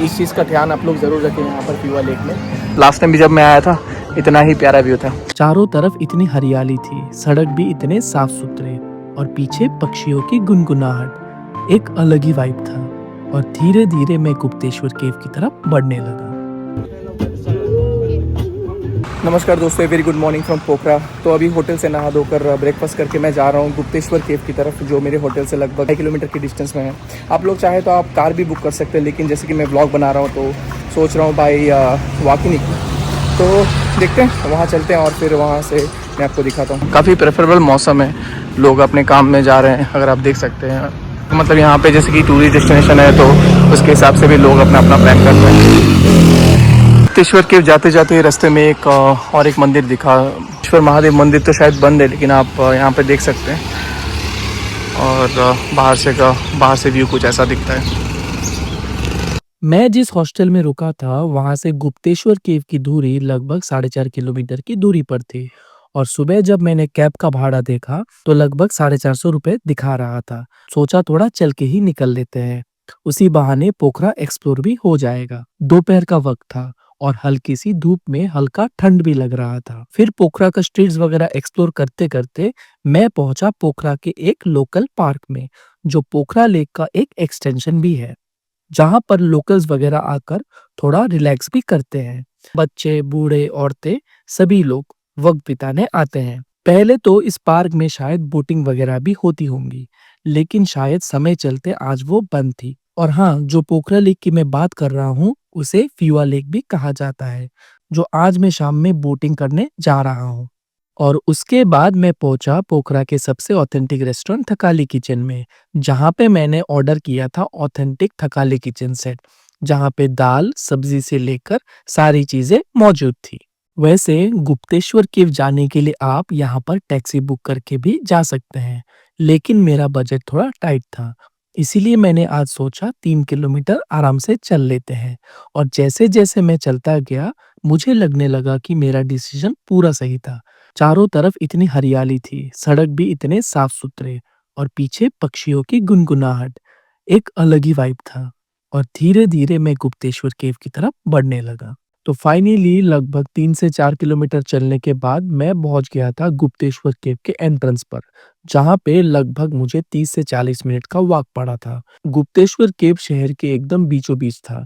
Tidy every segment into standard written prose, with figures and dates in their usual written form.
इस चीज़ का ध्यान आप लोग ज़रूर रखें यहाँ पर फीवा लेक में। लास्ट टाइम भी जब मैं आया था इतना ही प्यारा व्यू था। चारों तरफ इतनी हरियाली थी, सड़क भी इतने साफ सुथरे और पीछे पक्षियों की गुनगुनाहट, एक अलग ही वाइब था। और धीरे धीरे मैं गुप्तेश्वर केव की तरफ बढ़ने लगा। नमस्कार दोस्तों, वेरी गुड मॉर्निंग फ्रॉम पोखरा। तो अभी होटल से नहा धोकर ब्रेकफास्ट करके मैं जा रहा हूँ गुप्तेश्वर केव की तरफ, जो मेरे होटल से लगभग 2 किलोमीटर की डिस्टेंस में है। आप लोग चाहे तो आप कार भी बुक कर सकते हैं, लेकिन जैसे कि मैं ब्लॉग बना रहा हूँ तो सोच रहा हूँ बाई वॉकिंग। तो देखते हैं, वहाँ चलते हैं और फिर वहाँ से मैं आपको दिखाता हूँ। काफ़ी प्रेफरेबल मौसम है, लोग अपने काम में जा रहे हैं, अगर आप देख सकते हैं। मतलब यहाँ पे जैसे कि टूरिस्ट डेस्टिनेशन है तो उसके हिसाब से भी लोग अपना अपना प्लान करते हैं। गुप्तेश्वर केव जाते जाते रास्ते में एक और एक मंदिर दिखा। ईश्वर महादेव मंदिर तो शायद बंद है, लेकिन आप यहाँ पे देख सकते हैं। और बाहर से व्यू कुछ ऐसा दिखता है। मैं जिस हॉस्टल में रुका था वहां से गुप्तेश्वर केव की दूरी लगभग 4.5 किलोमीटर की दूरी पर थी। और सुबह जब मैंने कैब का भाड़ा देखा तो लगभग 450 रुपये दिखा रहा था। सोचा थोड़ा चल के ही निकल लेते हैं, उसी बहाने पोखरा एक्सप्लोर भी हो जाएगा। दोपहर का वक्त था और हल्की सी धूप में हल्का ठंड भी लग रहा था। फिर पोखरा का स्ट्रीट्स वगैरह एक्सप्लोर करते करते मैं पहुंचा पोखरा के एक लोकल पार्क में, जो पोखरा लेक का एक एक्सटेंशन भी है, जहाँ पर लोकल्स वगैरह आकर थोड़ा रिलैक्स भी करते हैं। बच्चे, बूढ़े, औरतें सभी लोग वक्त बिताने आते हैं। पहले तो इस पार्क में शायद बोटिंग वगैरह भी होती होंगी, लेकिन शायद समय चलते आज वो बंद थी। और हाँ, जो पोखरा लेक की मैं बात कर रहा हूँ उसे फीवा लेक भी कहा जाता है, जो आज मैं शाम में बोटिंग करने जा रहा हूँ। और उसके बाद मैं पहुंचा पोखरा के सबसे ऑथेंटिक रेस्टोरेंट थकाली किचन में, जहां पे मैंने ऑर्डर किया था ऑथेंटिक थकाली किचन सेट, जहां पे दाल सब्जी से लेकर सारी चीजें मौजूद थी। वैसे गुप्तेश्वर केव जाने के लिए आप यहाँ पर टैक्सी बुक करके भी जा सकते हैं, लेकिन मेरा बजट थोड़ा टाइट था, इसीलिए मैंने आज सोचा 3 किलोमीटर आराम से चल लेते हैं। और जैसे जैसे मैं चलता गया मुझे लगने लगा कि मेरा डिसीजन पूरा सही था। चारों तरफ इतनी हरियाली थी, सड़क भी इतने साफ सुथरे और पीछे पक्षियों की गुनगुनाहट, एक अलग ही वाइब था। और धीरे धीरे मैं गुप्तेश्वर केव की तरफ बढ़ने लगा। तो फाइनली लगभग 3 से 4 किलोमीटर चलने के बाद मैं पहुंच गया था गुप्तेश्वर केव के एंट्रेंस पर, जहां पे लगभग मुझे 30 से 40 मिनट का वॉक पड़ा था। गुप्तेश्वर केव शहर के एकदम बीचों बीच था,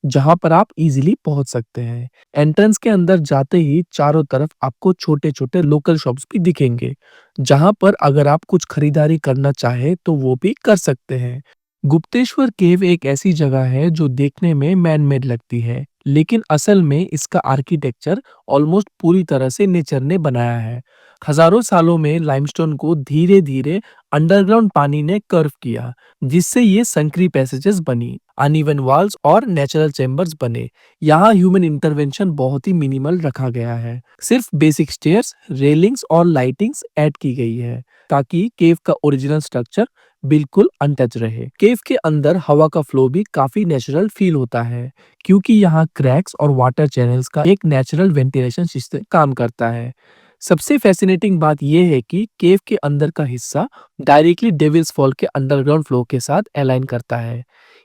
जहां पर आप इजीली पहुंच सकते हैं। एंट्रेंस के अंदर जाते ही चारों तरफ आपको छोटे छोटे लोकल शॉप्स भी दिखेंगे, जहां पर अगर आप कुछ खरीदारी करना चाहे तो वो भी कर सकते हैं। गुप्तेश्वर केव एक ऐसी जगह है जो देखने में मैन मेड लगती है, लेकिन असल में इसका आर्किटेक्चर ऑलमोस्ट पूरी तरह से नेचर ने बनाया है। हजारों सालों में लाइमस्टोन को धीरे धीरे अंडरग्राउंड पानी ने कर्व किया, जिससे ये संकरी पैसेजेस बनी, अनइवन वॉल्स और नेचुरल चैम्बर्स बने। यहाँ ह्यूमन इंटरवेंशन बहुत ही मिनिमल रखा गया है, सिर्फ बेसिक स्टेयर्स, रेलिंग्स और लाइटिंग्स ऐड की गई है, ताकि केव का ओरिजिनल स्ट्रक्चर बिल्कुल अनटच रहे। केव के अंदर हवा का फ्लो भी काफी नेचुरल फील होता है, क्योंकि यहाँ क्रैक्स और वाटर चैनल्स का एक नेचुरल वेंटिलेशन सिस्टम काम करता है। सबसे फैसिनेटिंग बात यह है कि केव के अंदर का हिस्सा डायरेक्टली डेविल्स फॉल के अंडरग्राउंड फ्लो के साथ अलाइन करता है,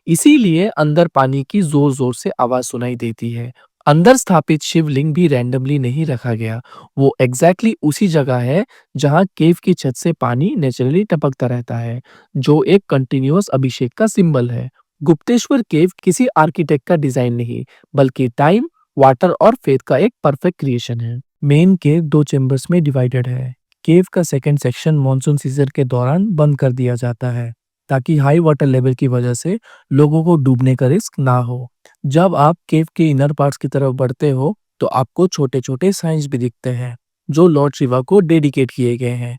इसीलिए अंदर पानी की जोर जोर से आवाज सुनाई देती है। अंदर स्थापित शिवलिंग भी रैंडमली नहीं रखा गया, वो एग्जैक्टली उसी जगह है जहां केव की छत से पानी नेचुरली टपकता रहता है, जो एक कंटिन्यूअस अभिषेक का सिंबल है। गुप्तेश्वर केव किसी आर्किटेक्ट का डिजाइन नहीं, बल्कि टाइम, वाटर और फेथ का एक परफेक्ट क्रिएशन है। मेन केव 2 चैम्बर्स में डिवाइडेड है। केव का सेकंड सेक्शन मॉनसून सीजन के दौरान बंद कर दिया जाता है, ताकि हाई वाटर लेवल की वजह से लोगों को डूबने का रिस्क ना हो। जब आप केव के इनर पार्ट्स की तरफ बढ़ते हो तो आपको छोटे छोटे साइंस भी दिखते हैं, जो लॉर्ड शिवा को डेडिकेट किए गए हैं।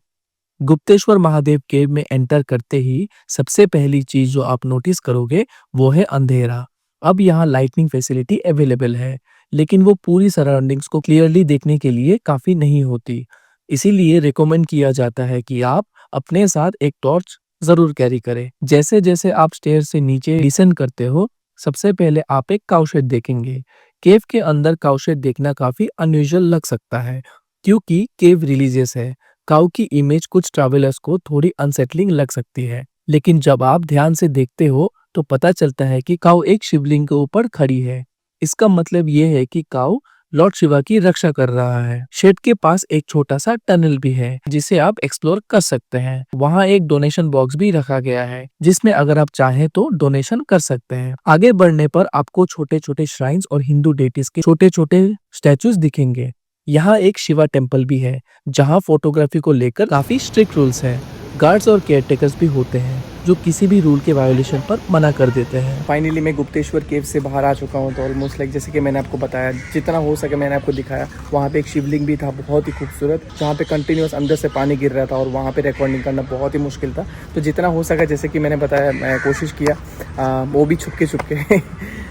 गुप्तेश्वर महादेव केव में एंटर करते ही सबसे पहली चीज जो आप नोटिस करोगे वो है अंधेरा। अब यहाँ लाइटनिंग फैसिलिटी अवेलेबल है, लेकिन वो पूरी सराउंडिंग्स को क्लियरली देखने के लिए काफी नहीं होती, इसीलिए रिकमेंड किया जाता है कि आप अपने साथ एक टॉर्च जरूर कैरी करें। जैसे जैसे आप स्टेयर से नीचे डिसेंड करते हो, सबसे पहले आप एक काउशेड देखेंगे। केव के अंदर काउशेड देखना काफी अनयूजुअल लग सकता है, क्योंकि केव रिलीजियस है। काऊ की इमेज कुछ ट्रैवलर्स को थोड़ी अनसेटलिंग लग सकती है, लेकिन जब आप ध्यान से देखते हो तो पता चलता है कि काऊ एक शिवलिंग के ऊपर खड़ी है। इसका मतलब ये है कि काऊ लॉर्ड शिवा की रक्षा कर रहा है। शेड के पास एक छोटा सा टनल भी है जिसे आप एक्सप्लोर कर सकते हैं। वहाँ एक डोनेशन बॉक्स भी रखा गया है जिसमें अगर आप चाहें तो डोनेशन कर सकते हैं। आगे बढ़ने पर आपको छोटे छोटे श्राइन्स और हिंदू डेटीज के छोटे छोटे स्टैचूज दिखेंगे। यहाँ एक शिवा टेम्पल भी है जहाँ फोटोग्राफी को लेकर काफी स्ट्रिक्ट रूल्स है। गार्ड्स और केयरटेकर्स भी होते हैं जो किसी भी रूल के वायोलेशन पर मना कर देते हैं। फाइनली मैं गुप्तेश्वर केव से बाहर आ चुका हूँ। तो ऑलमोस्ट लाइक जैसे कि मैंने आपको बताया, जितना हो सके मैंने आपको दिखाया। वहाँ पे एक शिवलिंग भी था बहुत ही खूबसूरत, जहाँ पे कंटिन्यूस अंदर से पानी गिर रहा था और वहाँ पे रिकॉर्डिंग करना बहुत ही मुश्किल था। तो जितना हो सका, जैसे कि मैंने बताया, मैं कोशिश किया, वो भी छुपके छुपके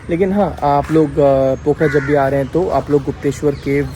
लेकिन हाँ, आप लोग पोखरा जब भी आ रहे हैं तो आप लोग गुप्तेश्वर केव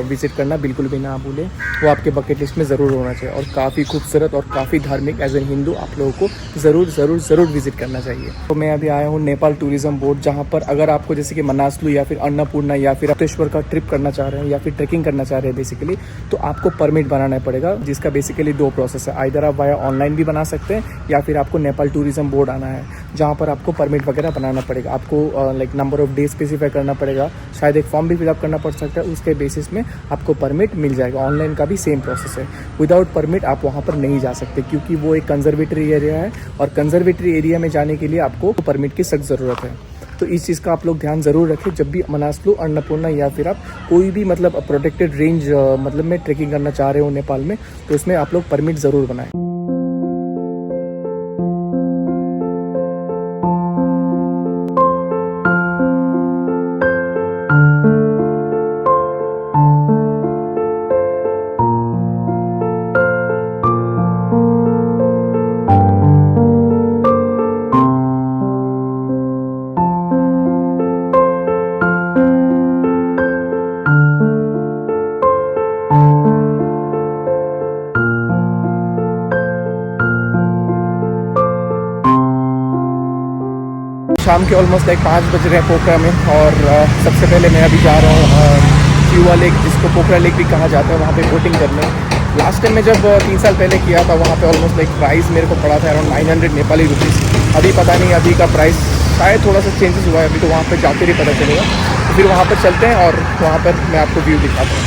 विज़िट करना बिल्कुल भी ना भूलें। वो आपके बकेट लिस्ट में ज़रूर होना चाहिए और काफ़ी खूबसूरत और काफ़ी धार्मिक। एज ए हिंदू आप लोगों को ज़रूर ज़रूर ज़रूर विज़िट करना चाहिए। तो मैं अभी आया हूँ नेपाल टूरिज़्म बोर्ड, जहाँ पर अगर आपको जैसे कि मनासलू या फिर अन्नपूर्णा या फिर गुप्तेश्वर का ट्रिप करना चाह रहे हैं या फिर ट्रैकिंग करना चाह रहे हैं बेसिकली, तो आपको परमिट बनाना पड़ेगा, जिसका बेसिकली 2 प्रोसेस है। आइदर आप वाया ऑनलाइन भी बना सकते हैं या फिर आपको नेपाल टूरिज़्म बोर्ड आना है, जहाँ पर आपको परमिट वगैरह बनाना पड़ेगा। आपको like number of day specify करना पड़ेगा, शायद एक फॉर्म भी फिलअप करना पड़ सकता है। उसके बेसिस में आपको परमिट मिल जाएगा। ऑनलाइन का भी सेम प्रोसेस है। विदाउट परमिट आप वहाँ पर नहीं जा सकते, क्योंकि वो एक कंजर्वेटरी एरिया है और कंजर्वेटरी एरिया में जाने के लिए आपको परमिट की सख्त ज़रूरत है। तो इस चीज़ का आप लोग ध्यान ज़रूर रखें जब भी मनासलू, अन्नपूर्णा या फिर आप कोई भी मतलब प्रोटेक्टेड रेंज मतलब में ट्रैकिंग करना चाह रहे हो नेपाल में, तो उसमें आप लोग परमिट ज़रूर बनाएं। शाम के ऑलमोस्ट लाइक 5 बज रहे हैं पोखरा में। और सबसे पहले मैं अभी जा रहा हूँ फ्यूआ लेक, जिसको पोखरा लेक भी कहा जाता है, वहाँ पे बोटिंग करने। लास्ट टाइम मैं जब 3 साल पहले किया था, वहाँ पे ऑलमोस्ट लाइक प्राइस मेरे को पड़ा था अराउंड 900 नेपाली रुपीज़। अभी पता नहीं अभी का प्राइस शायद थोड़ा सा चेंजेस हुआ है अभी, तो वहाँ पर जाकर ही पता चलेगा। तो फिर वहाँ पर चलते हैं और वहाँ पर मैं आपको व्यू दिखाता हूँ।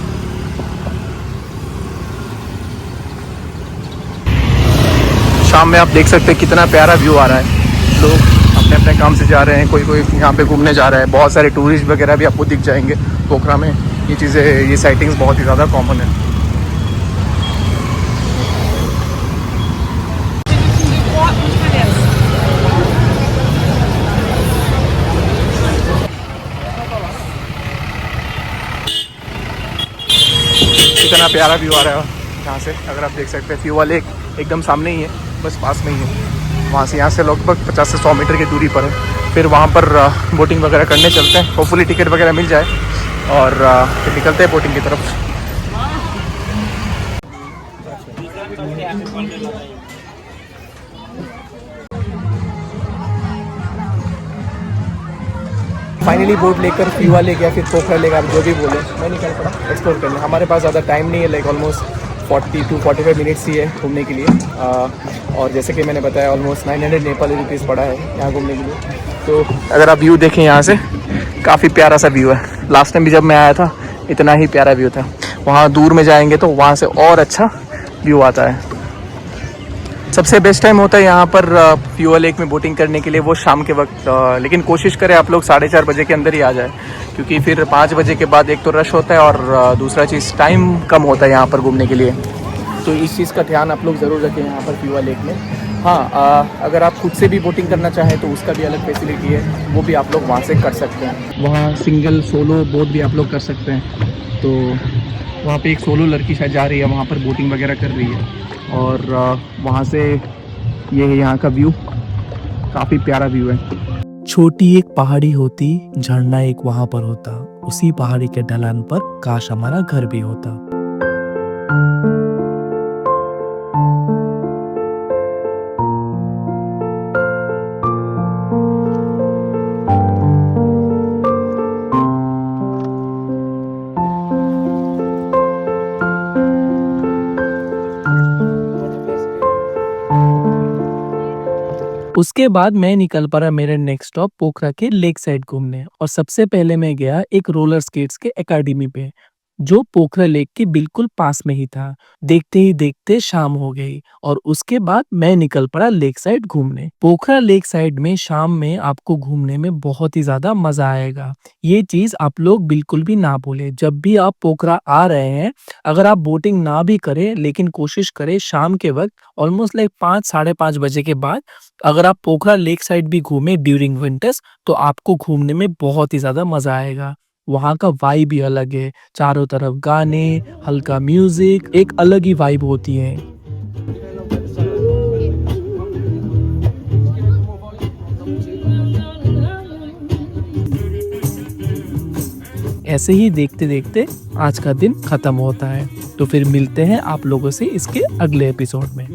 शाम में आप देख सकते हैं कितना प्यारा व्यू आ रहा है। लोग अपने अपने काम से जा रहे हैं, कोई कोई यहाँ पे घूमने जा रहा है। बहुत सारे टूरिस्ट वगैरह भी आपको दिख जाएंगे पोखरा में। ये चीज़ें, ये साइटिंग्स बहुत ही ज़्यादा कॉमन है। कितना प्यारा व्यू आ रहा है यहाँ से, अगर आप देख सकते हैं। फ्यूआ लेक एकदम सामने ही है, बस पास में ही है। वहाँ से, यहाँ से लगभग 50 से 100 मीटर की दूरी पर है। फिर वहाँ पर बोटिंग वगैरह करने चलते हैं। होपफुली टिकट वगैरह मिल जाए और फिर निकलते हैं बोटिंग की तरफ। फाइनली बोट लेकर फ्यूआ लेक या फिर पोखरा लेक, आप जो भी बोले, मैं निकल पड़ा एक्सप्लोर करने। हमारे पास ज़्यादा टाइम नहीं है, लाइक ऑलमोस्ट 40 to 45 मिनट्स ही है घूमने के लिए। और जैसे कि मैंने बताया, ऑलमोस्ट 900 नेपाली रुपीज़ पड़ा है यहाँ घूमने के लिए। तो अगर आप व्यू देखें यहाँ से, काफ़ी प्यारा सा व्यू है। लास्ट टाइम भी जब मैं आया था इतना ही प्यारा व्यू था। वहाँ दूर में जाएंगे तो वहाँ से और अच्छा व्यू आता है। सबसे बेस्ट टाइम होता है यहाँ पर फ्यूआ लेक में बोटिंग करने के लिए वो शाम के वक्त। लेकिन कोशिश करें आप लोग 4:30 बजे के अंदर ही आ जाए, क्योंकि फिर 5 बजे के बाद एक तो रश होता है और दूसरा चीज़ टाइम कम होता है यहाँ पर घूमने के लिए। तो इस चीज़ का ध्यान आप लोग ज़रूर रखें यहाँ पर फ्यूआ लेक में। हाँ, अगर आप खुद से भी बोटिंग करना चाहें तो उसका भी अलग फैसिलिटी है, वो भी आप लोग वहाँ से कर सकते हैं। वहाँ सिंगल सोलो बोट भी आप लोग कर सकते हैं। तो वहाँ पे एक सोलो लड़की शायद जा रही है, वहाँ पर बोटिंग वगैरह कर रही है। और वहाँ से ये है यहाँ का व्यू, काफ़ी प्यारा व्यू है। छोटी एक पहाड़ी होती, झरना एक वहां पर होता, उसी पहाड़ी के ढलान पर काश हमारा घर भी होता। उसके बाद मैं निकल पड़ा मेरे नेक्स्ट स्टॉप पोखरा के लेक साइड घूमने और सबसे पहले मैं गया एक रोलर स्केट्स के एकेडमी पे जो पोखरा लेक के बिल्कुल पास में ही था। देखते ही देखते शाम हो गई और उसके बाद मैं निकल पड़ा लेक साइड घूमने। पोखरा लेक साइड में शाम में आपको घूमने में बहुत ही ज्यादा मजा आएगा। ये चीज आप लोग बिल्कुल भी ना भूले। जब भी आप पोखरा आ रहे हैं, अगर आप बोटिंग ना भी करें लेकिन कोशिश करें शाम के वक्त ऑलमोस्ट लाइक 5 साढ़े 5 बजे के बाद अगर आप पोखरा लेक साइड भी घूमे ड्यूरिंग विंटर्स तो आपको घूमने में बहुत ही ज्यादा मजा आएगा। वहाँ का वाइब भी अलग है। चारों तरफ गाने, हल्का म्यूजिक, एक अलग ही वाइब होती है। ऐसे ही देखते देखते आज का दिन खत्म होता है। तो फिर मिलते हैं आप लोगों से इसके अगले एपिसोड में।